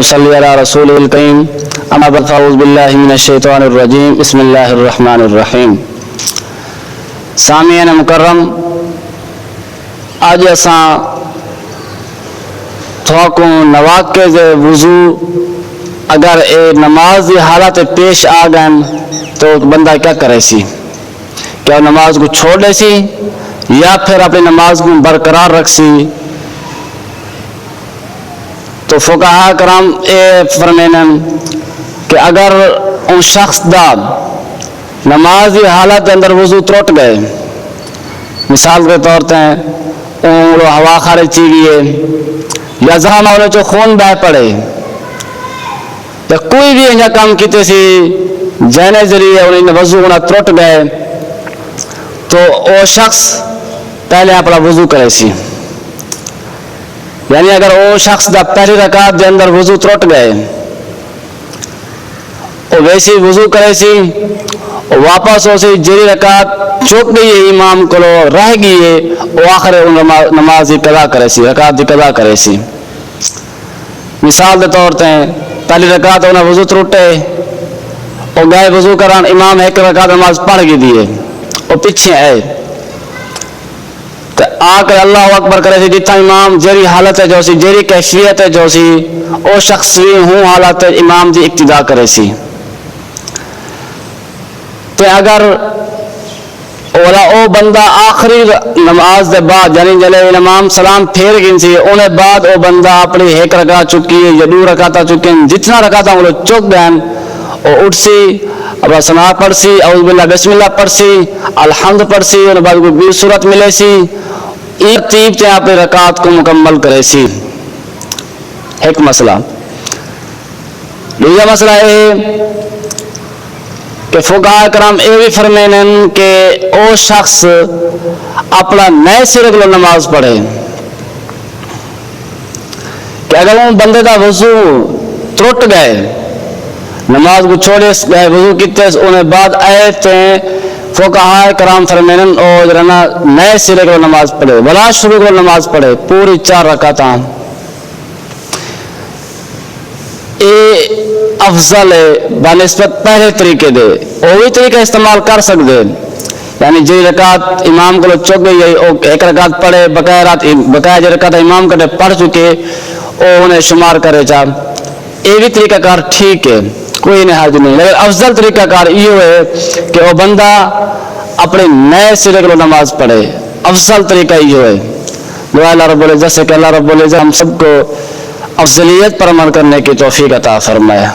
صلی علی رسول الکریم اما بعد فاعوذ باللہ من الشیطان الرجیم بسم اللہ الرحمن الرحیم. سامعین مکرم، آج اساں تھوکوں نواقض وضو اگر اے نماز کی حالت پیش آ گئن تو بندہ کیا کرے سی؟ کیا نماز کو چھوڑ دے سی یا پھر اپنی نماز کو برقرار رکھ سی؟ تو فقہاء کرام اے فرمینن کہ اگر ان شخص دا نماز کی حالت اندر وضو ترٹ گئے، مثال کے طور پہ اون ہوا خارج چی گئی یا جہاں انہیں جو خون بہ پڑے یا کوئی بھی انجا کام کیتے سی جہنے ذریعے انہیں وضو ہونا ترٹ گئے تو وہ شخص پہلے اپنا وضو کرے سی. یعنی اگر وہ شخص دا پہلی رکعت دے اندر وضو ترٹ گئے وہ ویسی وضو کرے سی، واپس ہو سی جیری رکعت چوک گئی ہے امام کو رہ گئی ہے وہ آخر نماز کی قضا کرے سی، رکعت کی قضا کرے سی. مثال کے طور پہ پہلی رکعت انہیں وضو ترٹے وہ گئے وضو کران، امام ایک رکعت نماز پڑھ گئی دیے وہ پیچھے آئے تو آ کر اللہ اکبر کرے سی جتنا امام جیری حالت ہے جو سی جیری کیفیت ہے جو سی وہ شخص بھی ہوں حالت امام دی اقتدا کرے سی. تو اگر او بندہ آخری نماز دے بعد یعنی جلے امام سلام پھیر گئی سی انہیں بعد او بندہ اپنی ایک رکعت چکی ہے یا دو رکعت چکی ہیں، جتنا رکعت وہ چک گئے وہ اٹھ سی اب ثنا پڑھ سی اعوذ باللہ بسم اللہ پڑھ سی الحمد پڑھ سی انہیں بعد کوئی بھی صورت ملے سی ایک تیب سے اپنی رکعت کو مکمل کرے سی. ایک مسئلہ. دوسرا مسئلہ ہے کہ فقہاء کرام یہ بھی فرمینن کہ او شخص اپنا نئے سرے کو نماز پڑھے کہ اگر وہ بندے دا وضو ترٹ گئے نماز کو چھوڑے گئے وضو کیتے انہیں بعد آئے تو فقہاء کرام فرمینن او جرنا نئے سرے کو نماز پڑھے بلا شروع کو نماز پڑھے پوری 4 رکعتاں. اے افضل ہے بنسبت پہلے طریقے دے وہی طریقہ استعمال کر سکتے، یعنی جی رکعت امام کو چک گئی ہے ایک رکعت پڑھے بقایا جو رکعت امام کٹے پڑھ چکے وہ انہیں شمار کرے چاہ یہ بھی طریقہ کار ٹھیک ہے، کوئی نہیں حرج نہیں، لیکن افضل طریقہ کار یہ ہے کہ وہ بندہ اپنے نئے سرے کو نماز پڑھے. افضل طریقہ یہ ہے. دعا اللہ رب العزت سے کہ اللہ رب العزت ہم سب کو افضلیت پر عمل کرنے کی توفیق عطا فرمائے.